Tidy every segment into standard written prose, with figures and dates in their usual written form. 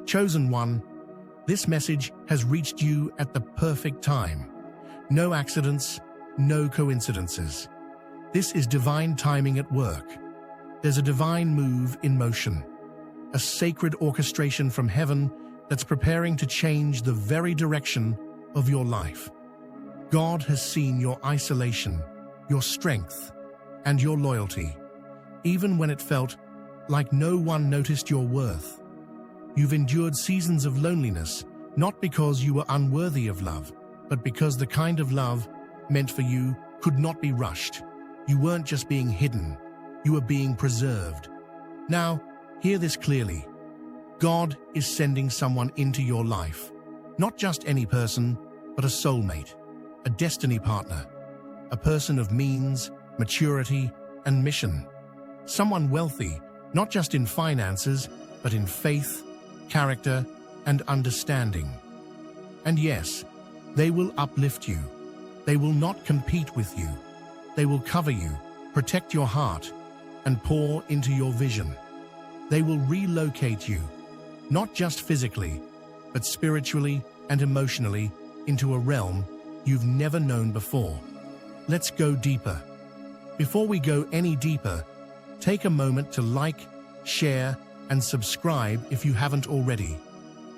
Chosen one, this message has reached you at the perfect time. No accidents, no coincidences. This is divine timing at work. There's a divine move in motion, a sacred orchestration from heaven that's preparing to change the very direction of your life. God has seen your isolation, your strength, and your loyalty, even when it felt like no one noticed your worth. You've endured seasons of loneliness, not because you were unworthy of love, but because the kind of love meant for you could not be rushed. You weren't just being hidden, you were being preserved. Now, hear this clearly. God is sending someone into your life. Not just any person, but a soulmate, a destiny partner, a person of means, maturity, and mission. Someone wealthy, not just in finances, but in faith, character, and understanding. And yes, they will uplift you. They will not compete with you. They will cover you, protect your heart, and pour into your vision. They will relocate you, not just physically, but spiritually and emotionally, into a realm you've never known before. Let's go deeper. Before we go any deeper, take a moment to like, share, and subscribe if you haven't already.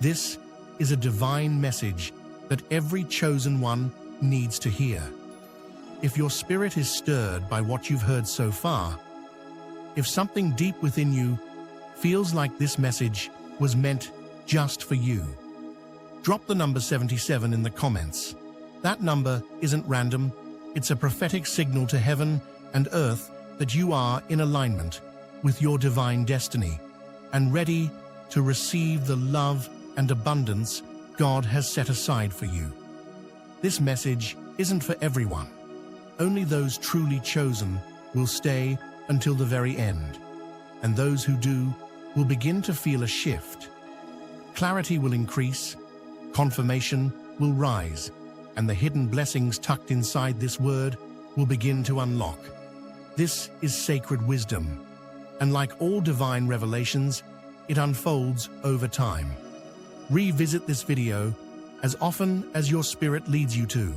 This is a divine message that every chosen one needs to hear. If your spirit is stirred by what you've heard so far, if something deep within you feels like this message was meant just for you, drop the number 77 in the comments. That number isn't random, it's a prophetic signal to heaven and earth that you are in alignment with your divine destiny and ready to receive the love and abundance God has set aside for you. This message isn't for everyone. Only those truly chosen will stay until the very end, and those who do will begin to feel a shift. Clarity will increase, confirmation will rise, and the hidden blessings tucked inside this word will begin to unlock. This is sacred wisdom, and like all divine revelations, it unfolds over time. Revisit this video as often as your spirit leads you to.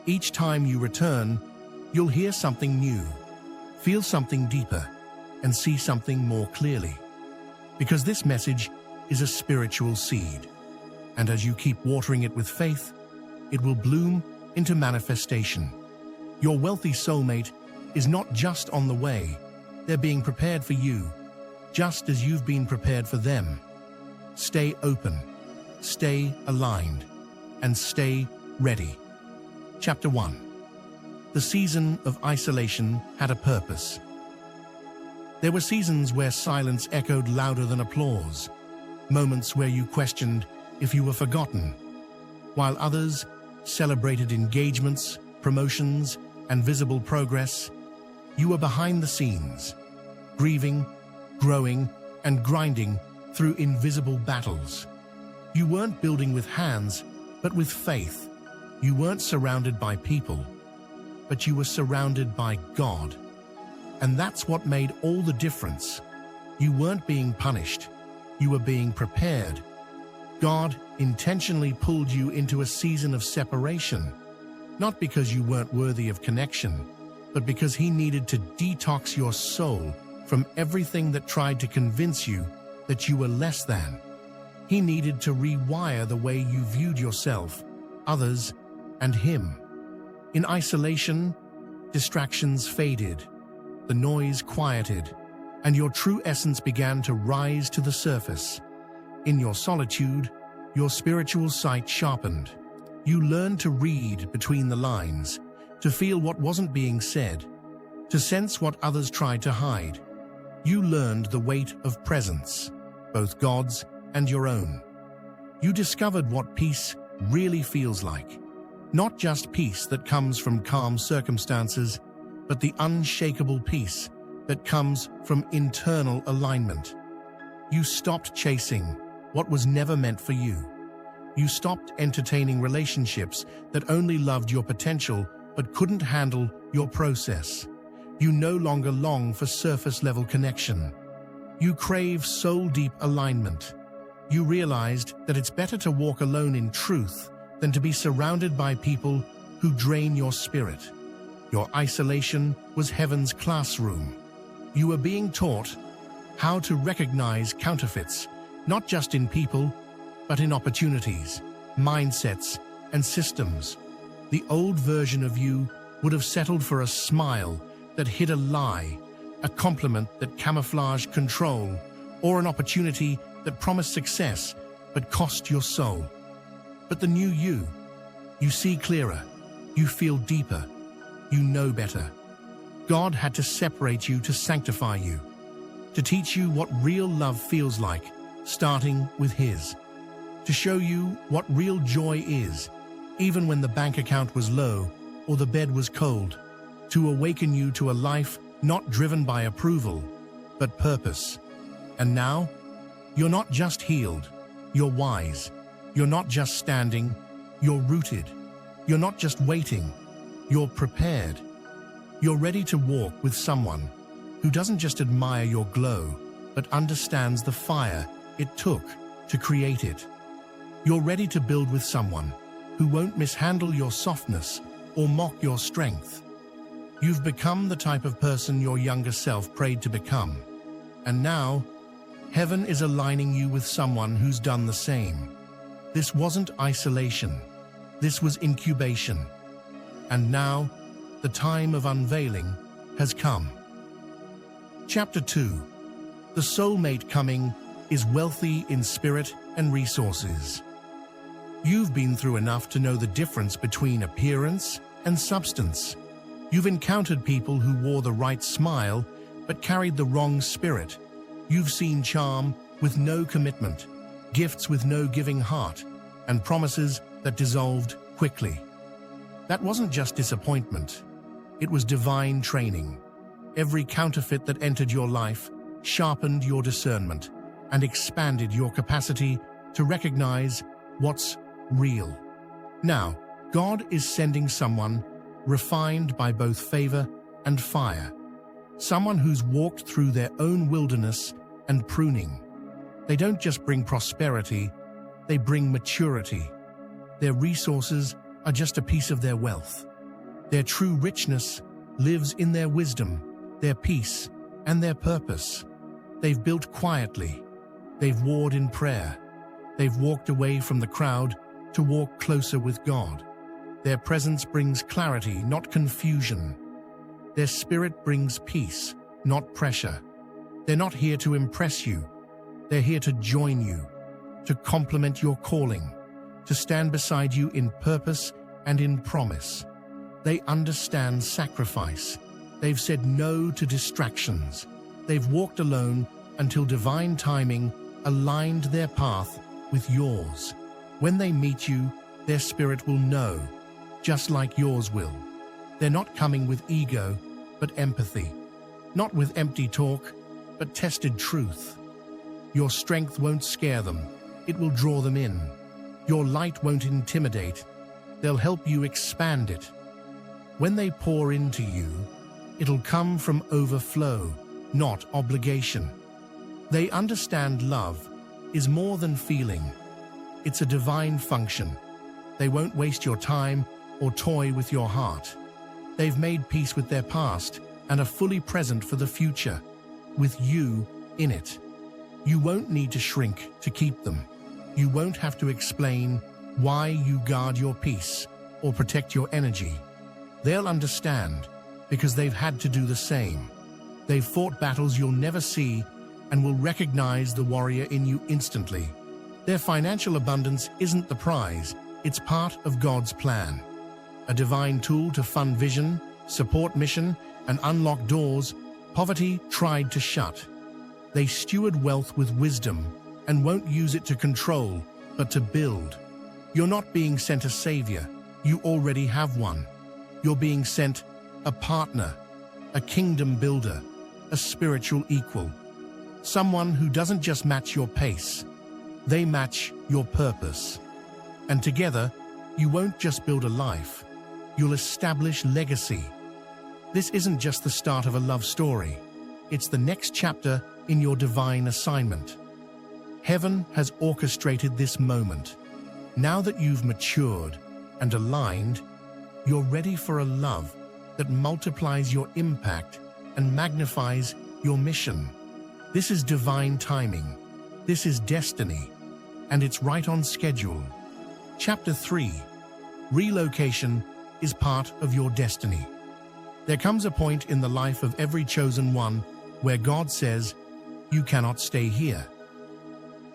Each time you return, you'll hear something new, feel something deeper, and see something more clearly. Because this message is a spiritual seed, and as you keep watering it with faith, it will bloom into manifestation. Your wealthy soulmate is not just on the way, they're being prepared for you, just as you've been prepared for them. Stay open, stay aligned, and stay ready. Chapter 1. The season of isolation had a purpose. There were seasons where silence echoed louder than applause, moments where you questioned if you were forgotten, while others celebrated engagements, promotions, and visible progress. You were behind the scenes, grieving, growing, and grinding through invisible battles. You weren't building with hands, but with faith. You weren't surrounded by people, but you were surrounded by God. And that's what made all the difference. You weren't being punished, you were being prepared. God intentionally pulled you into a season of separation, not because you weren't worthy of connection, but because He needed to detox your soul from everything that tried to convince you that you were less than. He needed to rewire the way you viewed yourself, others, and Him. In isolation, distractions faded, the noise quieted, and your true essence began to rise to the surface. In your solitude, your spiritual sight sharpened. You learned to read between the lines, to feel what wasn't being said, to sense what others tried to hide. You learned the weight of presence, both God's and your own. You discovered what peace really feels like. Not just peace that comes from calm circumstances, but the unshakable peace that comes from internal alignment. You stopped chasing what was never meant for you. You stopped entertaining relationships that only loved your potential but couldn't handle your process. You no longer long for surface-level connection. You crave soul-deep alignment. You realized that it's better to walk alone in truth than to be surrounded by people who drain your spirit. Your isolation was heaven's classroom. You were being taught how to recognize counterfeits, not just in people, but in opportunities, mindsets, and systems. The old version of you would have settled for a smile that hid a lie, a compliment that camouflaged control, or an opportunity that promised success but cost your soul. But the new you see clearer, you feel deeper, you know better. God had to separate you to sanctify you, to teach you what real love feels like, starting with His, to show you what real joy is, even when the bank account was low or the bed was cold, to awaken you to a life not driven by approval, but purpose. And now, you're not just healed, you're wise. You're not just standing, you're rooted. You're not just waiting, you're prepared. You're ready to walk with someone who doesn't just admire your glow, but understands the fire it took to create it. You're ready to build with someone who won't mishandle your softness or mock your strength. You've become the type of person your younger self prayed to become. And now, heaven is aligning you with someone who's done the same. This wasn't isolation. This was incubation. And now, the time of unveiling has come. Chapter 2. The soulmate coming is wealthy in spirit and resources. You've been through enough to know the difference between appearance and substance. You've encountered people who wore the right smile but carried the wrong spirit. You've seen charm with no commitment, gifts with no giving heart, and promises that dissolved quickly. That wasn't just disappointment. It was divine training. Every counterfeit that entered your life sharpened your discernment and expanded your capacity to recognize what's real. Now, God is sending someone refined by both favor and fire. Someone who's walked through their own wilderness and pruning. They don't just bring prosperity, they bring maturity. Their resources are just a piece of their wealth. Their true richness lives in their wisdom, their peace, and their purpose. They've built quietly. They've warred in prayer. They've walked away from the crowd to walk closer with God. Their presence brings clarity, not confusion. Their spirit brings peace, not pressure. They're not here to impress you. They're here to join you, to complement your calling, to stand beside you in purpose and in promise. They understand sacrifice. They've said no to distractions. They've walked alone until divine timing aligned their path with yours. When they meet you, their spirit will know, just like yours will. They're not coming with ego, but empathy. Not with empty talk, but tested truth. Your strength won't scare them. It will draw them in. Your light won't intimidate. They'll help you expand it. When they pour into you, it'll come from overflow, not obligation. They understand love is more than feeling. It's a divine function. They won't waste your time or toy with your heart. They've made peace with their past and are fully present for the future, with you in it. You won't need to shrink to keep them. You won't have to explain why you guard your peace or protect your energy. They'll understand because they've had to do the same. They've fought battles you'll never see and will recognize the warrior in you instantly. Their financial abundance isn't the prize, it's part of God's plan. A divine tool to fund vision, support mission, and unlock doors poverty tried to shut. They steward wealth with wisdom and won't use it to control, but to build. You're not being sent a savior, you already have one. You're being sent a partner, a kingdom builder, a spiritual equal. Someone who doesn't just match your pace, they match your purpose. And together, you won't just build a life, you'll establish legacy. This isn't just the start of a love story, it's the next chapter in your divine assignment. Heaven has orchestrated this moment. Now that you've matured and aligned, you're ready for a love that multiplies your impact and magnifies your mission. This is divine timing. This is destiny, and it's right on schedule. Chapter 3. Relocation is part of your destiny. There comes a point in the life of every chosen one where God says, "You cannot stay here."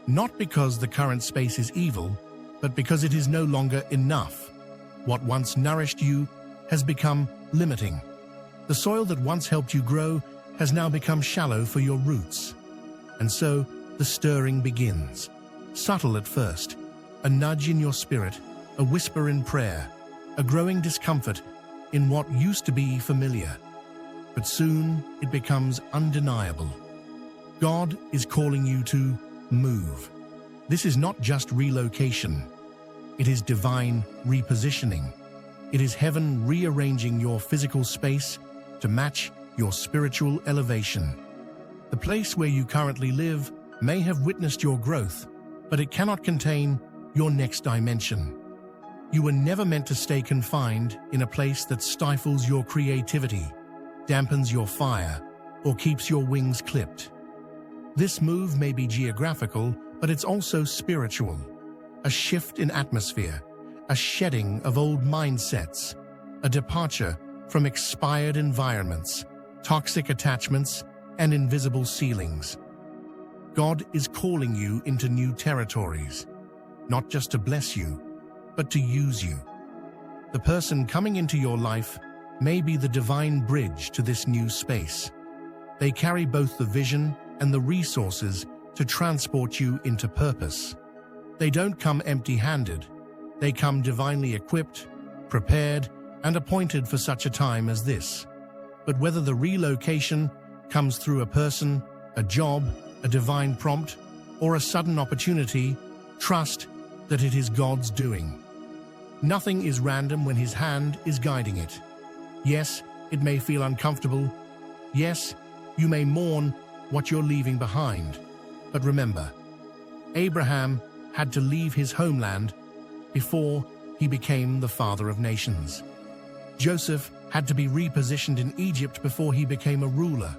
Not because the current space is evil, but because it is no longer enough. What once nourished you has become limiting. The soil that once helped you grow has now become shallow for your roots. And so the stirring begins. Subtle at first, a nudge in your spirit, a whisper in prayer, a growing discomfort in what used to be familiar. But soon it becomes undeniable. God is calling you to move. This is not just relocation. It is divine repositioning. It is heaven rearranging your physical space to match your spiritual elevation. The place where you currently live may have witnessed your growth, but it cannot contain your next dimension. You were never meant to stay confined in a place that stifles your creativity, dampens your fire, or keeps your wings clipped. This move may be geographical, but it's also spiritual. A shift in atmosphere, a shedding of old mindsets, a departure from expired environments, toxic attachments, and invisible ceilings. God is calling you into new territories, not just to bless you, but to use you. The person coming into your life may be the divine bridge to this new space. They carry both the vision and the resources to transport you into purpose. They don't come empty-handed. They come divinely equipped, prepared, and appointed for such a time as this. But whether the relocation comes through a person, a job, a divine prompt, or a sudden opportunity, trust that it is God's doing. Nothing is random when His hand is guiding it. Yes, it may feel uncomfortable. Yes, you may mourn what you're leaving behind. But remember, Abraham had to leave his homeland before he became the father of nations. Joseph had to be repositioned in Egypt before he became a ruler.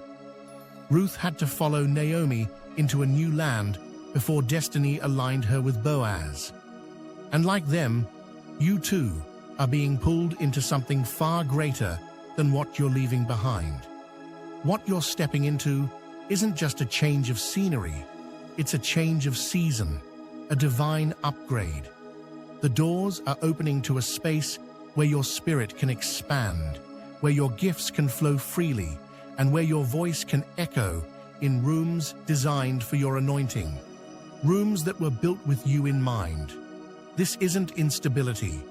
Ruth had to follow Naomi into a new land before destiny aligned her with Boaz. And like them, you too are being pulled into something far greater than what you're leaving behind. What you're stepping into isn't just a change of scenery, it's a change of season, a divine upgrade. The doors are opening to a space where your spirit can expand, where your gifts can flow freely, and where your voice can echo in rooms designed for your anointing, rooms that were built with you in mind. This isn't instability.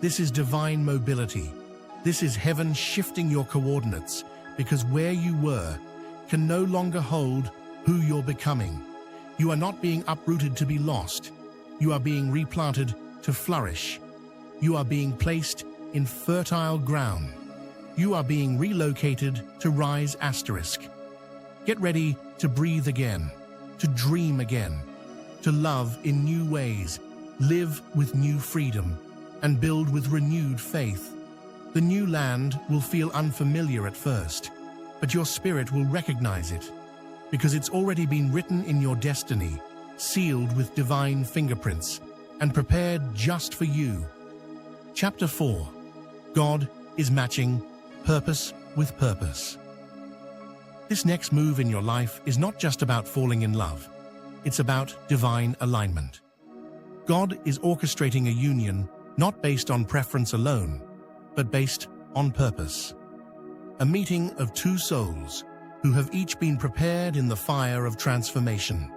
This is divine mobility. This is heaven shifting your coordinates, because where you were can no longer hold who you're becoming. You are not being uprooted to be lost. You are being replanted to flourish. You are being placed in fertile ground. You are being relocated to rise asterisk. Get ready to breathe again, to dream again, to love in new ways, live with new freedom, and build with renewed faith. The new land will feel unfamiliar at first, but your spirit will recognize it, because it's already been written in your destiny, sealed with divine fingerprints, and prepared just for you. Chapter 4. God is matching purpose with purpose. This next move in your life is not just about falling in love. It's about divine alignment. God is orchestrating a union not based on preference alone, but based on purpose. A meeting of two souls who have each been prepared in the fire of transformation,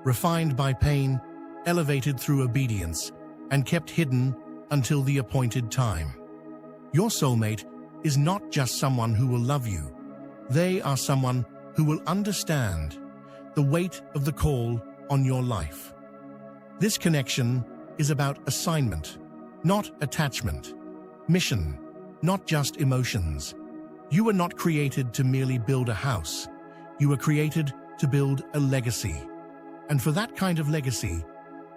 refined by pain, elevated through obedience, and kept hidden until the appointed time. Your soulmate is not just someone who will love you. They are someone who will understand the weight of the call on your life. This connection is about assignment, not attachment. Mission, not just emotions. You were not created to merely build a house. You were created to build a legacy. And for that kind of legacy,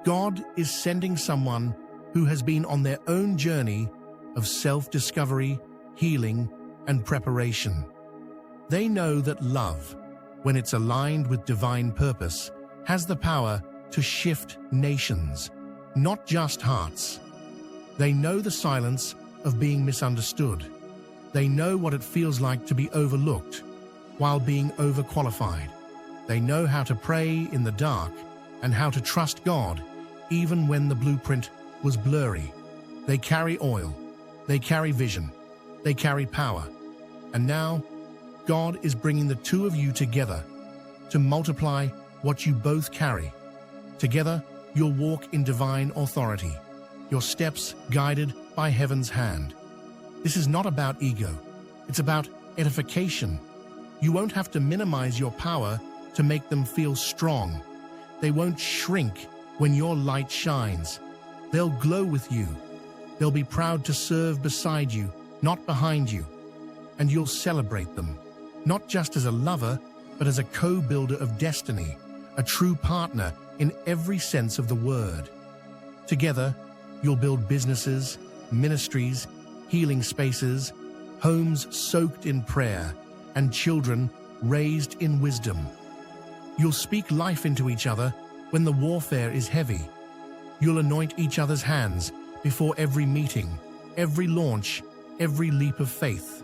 God is sending someone who has been on their own journey of self-discovery, healing, and preparation. They know that love, when it's aligned with divine purpose, has the power to shift nations, not just hearts. They know the silence of being misunderstood. They know what it feels like to be overlooked while being overqualified. They know how to pray in the dark and how to trust God even when the blueprint was blurry. They carry oil, they carry vision, they carry power. And now, God is bringing the two of you together to multiply what you both carry. Together, you'll walk in divine authority, your steps guided by heaven's hand. This is not about ego, it's about edification. You won't have to minimize your power to make them feel strong. They won't shrink when your light shines. They'll glow with you. They'll be proud to serve beside you, not behind you. And you'll celebrate them, not just as a lover, but as a co-builder of destiny, a true partner in every sense of the word. Together, you'll build businesses, ministries, healing spaces, homes soaked in prayer, and children raised in wisdom. You'll speak life into each other when the warfare is heavy. You'll anoint each other's hands before every meeting, every launch, every leap of faith.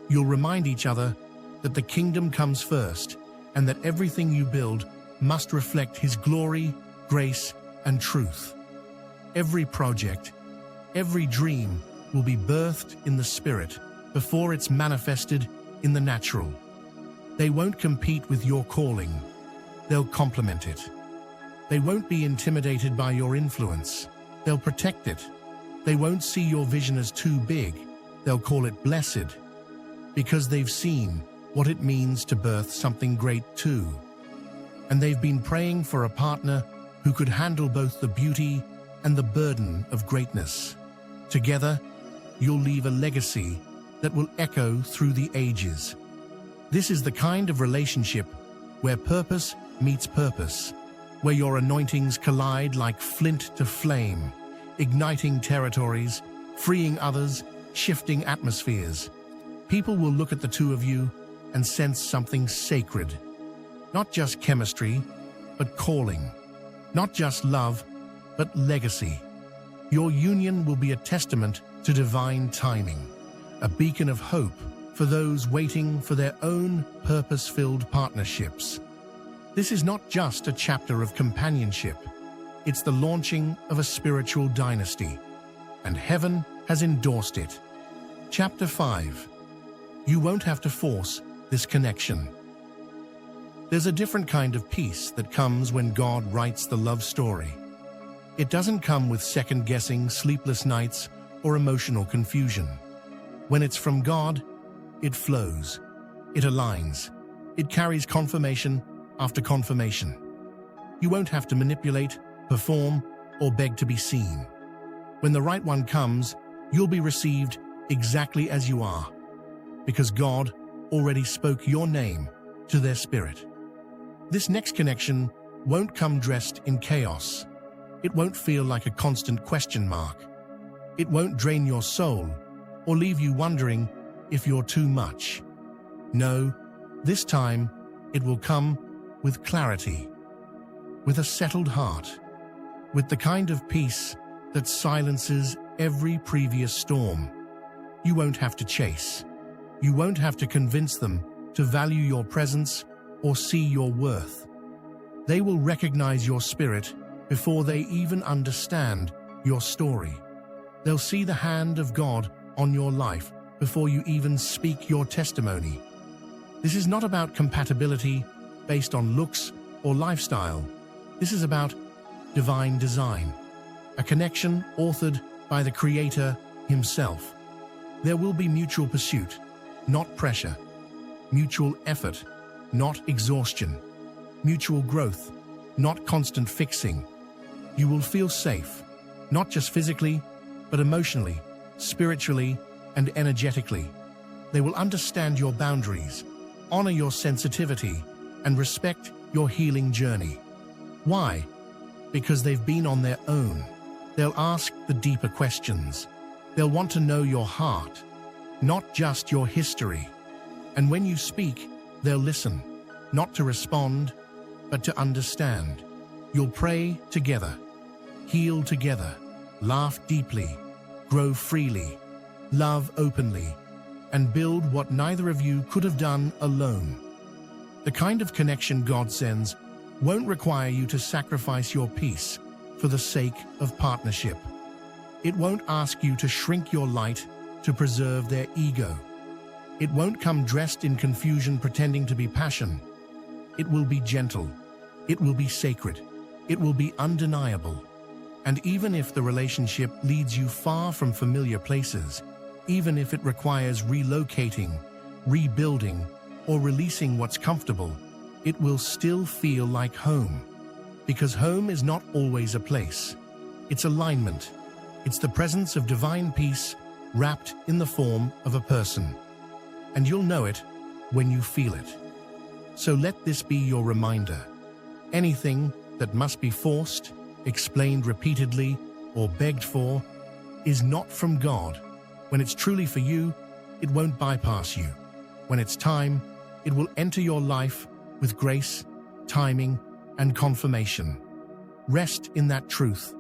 You'll remind each other that the kingdom comes first and that everything you build must reflect His glory, grace, and truth. Every project, every dream will be birthed in the Spirit before it's manifested in the natural. They won't compete with your calling. They'll complement it. They won't be intimidated by your influence. They'll protect it. They won't see your vision as too big. They'll call it blessed, because they've seen what it means to birth something great too. And they've been praying for a partner who could handle both the beauty and the burden of greatness. Together, you'll leave a legacy that will echo through the ages. This is the kind of relationship where purpose meets purpose, where your anointings collide like flint to flame, igniting territories, freeing others, shifting atmospheres. People will look at the two of you and sense something sacred. Not just chemistry, but calling. Not just love, but legacy. Your union will be a testament to divine timing, a beacon of hope for those waiting for their own purpose-filled partnerships. This is not just a chapter of companionship. It's the launching of a spiritual dynasty, and heaven has endorsed it. Chapter 5. You won't have to force this connection. There's a different kind of peace that comes when God writes the love story. It doesn't come with second-guessing, sleepless nights, or emotional confusion. When it's from God, it flows, it aligns, it carries confirmation after confirmation. You won't have to manipulate, perform, or beg to be seen. When the right one comes, you'll be received exactly as you are, because God already spoke your name to their spirit. This next connection won't come dressed in chaos. It won't feel like a constant question mark. It won't drain your soul or leave you wondering if you're too much. No, this time it will come with clarity, with a settled heart, with the kind of peace that silences every previous storm. You won't have to chase. You won't have to convince them to value your presence or see your worth. They will recognize your spirit before they even understand your story. They'll see the hand of God on your life before you even speak your testimony. This is not about compatibility based on looks or lifestyle. This is about divine design, a connection authored by the Creator Himself. There will be mutual pursuit, not pressure, mutual effort, not exhaustion, mutual growth, not constant fixing. You will feel safe, not just physically, but emotionally, spiritually, and energetically. They will understand your boundaries, honor your sensitivity, and respect your healing journey. Why? Because they've been on their own. They'll ask the deeper questions. They'll want to know your heart, not just your history. And when you speak, they'll listen, not to respond, but to understand. You'll pray together, heal together, laugh deeply, grow freely, love openly, and build what neither of you could have done alone. The kind of connection God sends won't require you to sacrifice your peace for the sake of partnership. It won't ask you to shrink your light to preserve their ego. It won't come dressed in confusion pretending to be passion. It will be gentle. It will be sacred. It will be undeniable. And even if the relationship leads you far from familiar places, even if it requires relocating, rebuilding, or releasing what's comfortable, it will still feel like home. Because home is not always a place. It's alignment. It's the presence of divine peace wrapped in the form of a person. And you'll know it when you feel it. So let this be your reminder. Anything that must be forced, explained repeatedly, or begged for is not from God. When it's truly for you, it won't bypass you. When it's time, it will enter your life with grace, timing, and confirmation. Rest in that truth.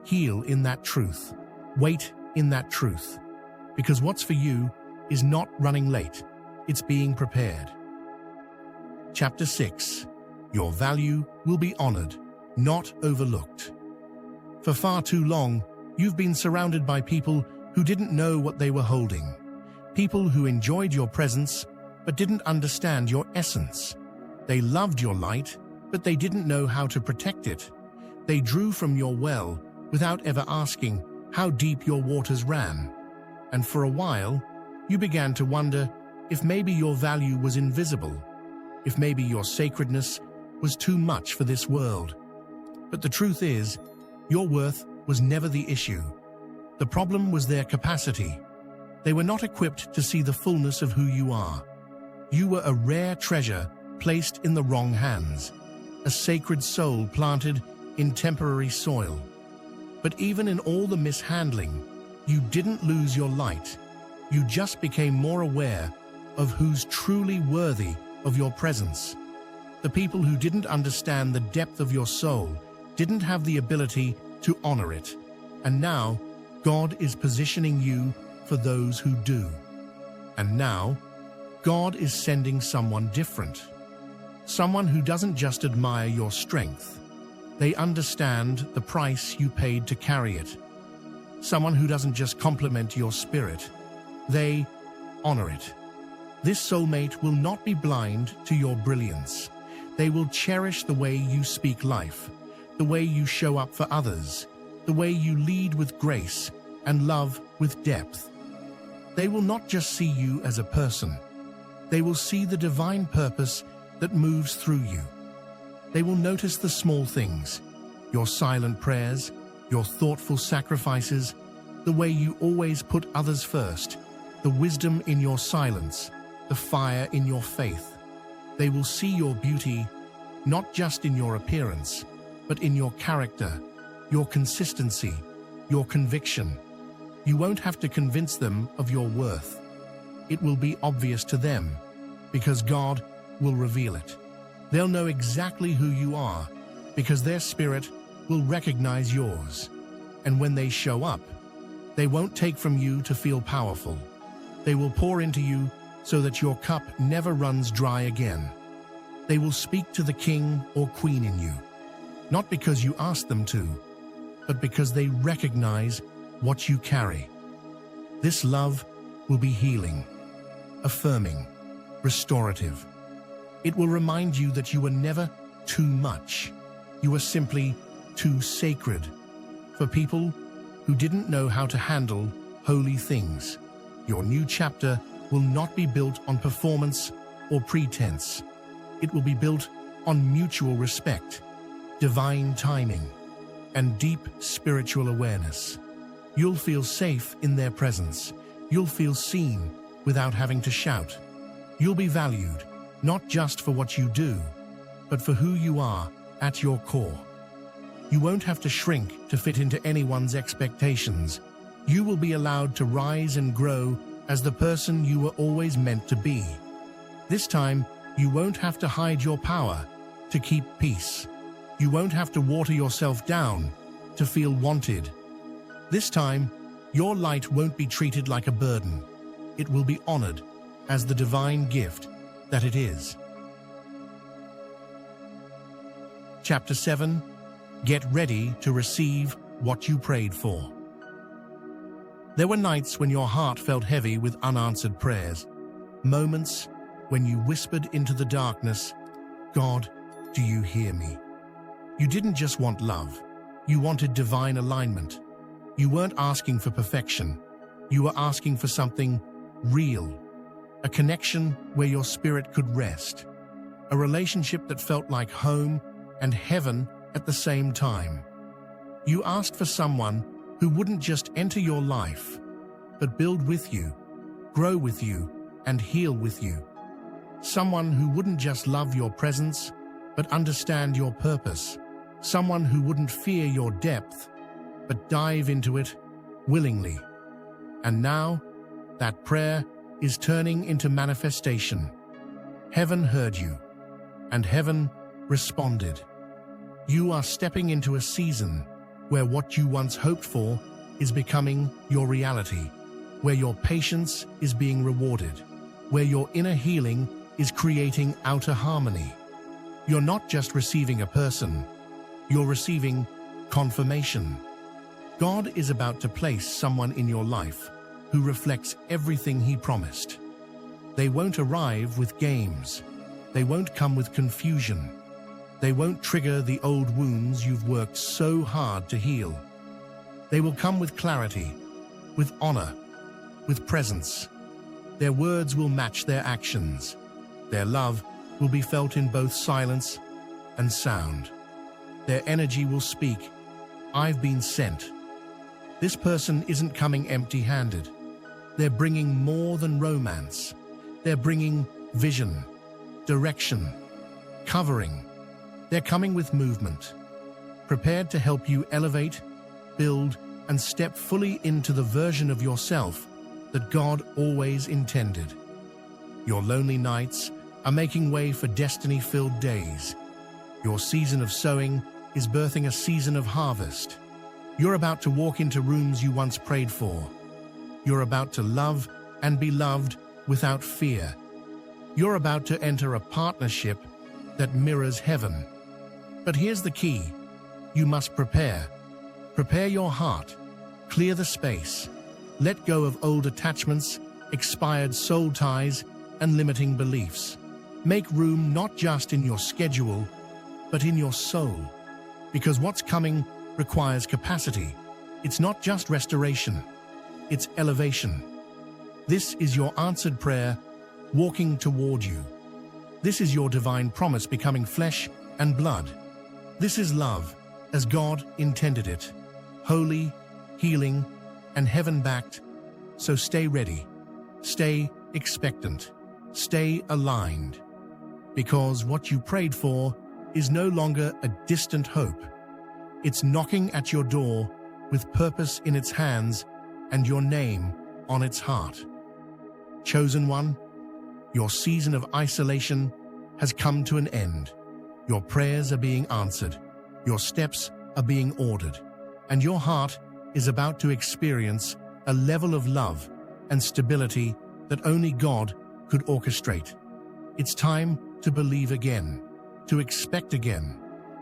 Heal in that truth. Wait in that truth. Because what's for you is not running late. It's being prepared. Chapter 6. Your value will be honored, not overlooked. For far too long, you've been surrounded by people who didn't know what they were holding. People who enjoyed your presence, but didn't understand your essence. They loved your light, but they didn't know how to protect it. They drew from your well without ever asking how deep your waters ran. And for a while, you began to wonder if maybe your value was invisible, if maybe your sacredness was too much for this world. But the truth is, your worth was never the issue. The problem was their capacity. They were not equipped to see the fullness of who you are. You were a rare treasure placed in the wrong hands, a sacred soul planted in temporary soil. But even in all the mishandling, you didn't lose your light. You just became more aware of who's truly worthy of your presence. The people who didn't understand the depth of your soul didn't have the ability to honor it. And now, God is positioning you for those who do. And now, God is sending someone different. Someone who doesn't just admire your strength. They understand the price you paid to carry it. Someone who doesn't just compliment your spirit. They honor it. This soulmate will not be blind to your brilliance. They will cherish the way you speak life, the way you show up for others, the way you lead with grace and love with depth. They will not just see you as a person. They will see the divine purpose that moves through you. They will notice the small things, your silent prayers, your thoughtful sacrifices, the way you always put others first, the wisdom in your silence, the fire in your faith. They will see your beauty, not just in your appearance, but in your character, your consistency, your conviction. You won't have to convince them of your worth. It will be obvious to them, because God will reveal it. They'll know exactly who you are, because their spirit will recognize yours. And when they show up, they won't take from you to feel powerful. They will pour into you so that your cup never runs dry again. They will speak to the king or queen in you, not because you asked them to, but because they recognize what you carry. This love will be healing, affirming, restorative. It will remind you that you were never too much. You were simply too sacred. For people who didn't know how to handle holy things, your new chapter will not be built on performance or pretense. It will be built on mutual respect, divine timing, and deep spiritual awareness. You'll feel safe in their presence. You'll feel seen without having to shout. You'll be valued, not just for what you do, but for who you are at your core. You won't have to shrink to fit into anyone's expectations. You will be allowed to rise and grow as the person you were always meant to be. This time, you won't have to hide your power to keep peace. You won't have to water yourself down to feel wanted. This time, your light won't be treated like a burden. It will be honored as the divine gift that it is. Chapter 7. Get ready to receive what you prayed for. There were nights when your heart felt heavy with unanswered prayers, moments when you whispered into the darkness, "God, do you hear me?" You didn't just want love, you wanted divine alignment. You weren't asking for perfection, you were asking for something real, a connection where your spirit could rest, a relationship that felt like home and heaven at the same time. You asked for someone who wouldn't just enter your life, but build with you, grow with you, and heal with you. Someone who wouldn't just love your presence, but understand your purpose. Someone who wouldn't fear your depth, but dive into it willingly. And now, that prayer is turning into manifestation. Heaven heard you, and heaven responded. You are stepping into a season where what you once hoped for is becoming your reality, where your patience is being rewarded, where your inner healing is creating outer harmony. You're not just receiving a person, you're receiving confirmation. God is about to place someone in your life who reflects everything He promised. They won't arrive with games. They won't come with confusion. They won't trigger the old wounds you've worked so hard to heal. They will come with clarity, with honor, with presence. Their words will match their actions. Their love will be felt in both silence and sound. Their energy will speak, "I've been sent." This person isn't coming empty-handed. They're bringing more than romance. They're bringing vision, direction, covering. They're coming with movement, prepared to help you elevate, build, and step fully into the version of yourself that God always intended. Your lonely nights are making way for destiny-filled days. Your season of sowing is birthing a season of harvest. You're about to walk into rooms you once prayed for. You're about to love and be loved without fear. You're about to enter a partnership that mirrors heaven. But here's the key. You must prepare. Prepare your heart. Clear the space. Let go of old attachments, expired soul ties, and limiting beliefs. Make room not just in your schedule, but in your soul. Because what's coming requires capacity. It's not just restoration, it's elevation. This is your answered prayer walking toward you. This is your divine promise becoming flesh and blood. This is love as God intended it, holy, healing, and heaven-backed. So stay ready, stay expectant, stay aligned. Because what you prayed for is no longer a distant hope. It's knocking at your door with purpose in its hands and your name on its heart. Chosen one, your season of isolation has come to an end. Your prayers are being answered, your steps are being ordered, and your heart is about to experience a level of love and stability that only God could orchestrate. It's time to believe again, to expect again,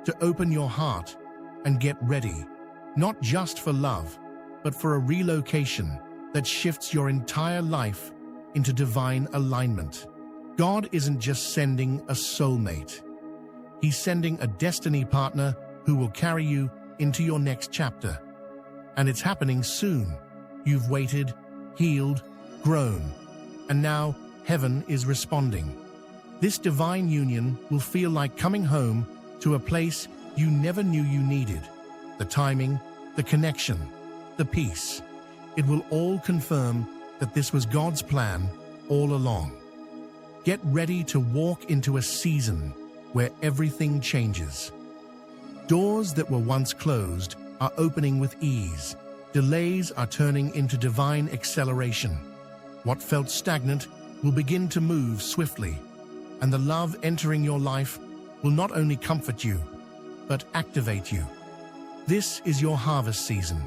to open your heart and get ready, not just for love, but for a relocation that shifts your entire life into divine alignment. God isn't just sending a soulmate. He's sending a destiny partner who will carry you into your next chapter. And it's happening soon. You've waited, healed, grown, and now heaven is responding. This divine union will feel like coming home to a place you never knew you needed. The timing, the connection, the peace. It will all confirm that this was God's plan all along. Get ready to walk into a season where everything changes. Doors that were once closed are opening with ease. Delays are turning into divine acceleration. What felt stagnant will begin to move swiftly, and the love entering your life will not only comfort you, but activate you. This is your harvest season.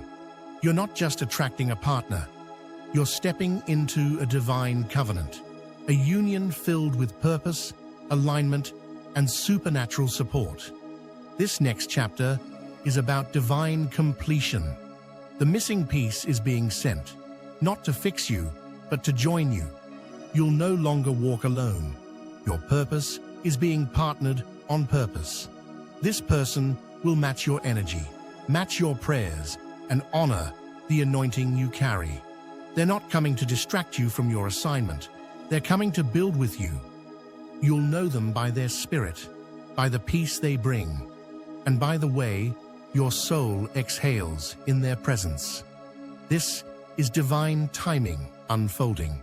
You're not just attracting a partner, you're stepping into a divine covenant, a union filled with purpose, alignment, and supernatural support. This next chapter is about divine completion. The missing piece is being sent, not to fix you, but to join you. You'll no longer walk alone. Your purpose is being partnered on purpose. This person will match your energy, match your prayers, and honor the anointing you carry. They're not coming to distract you from your assignment. They're coming to build with you. You'll know them by their spirit, by the peace they bring, and by the way your soul exhales in their presence. This is divine timing unfolding.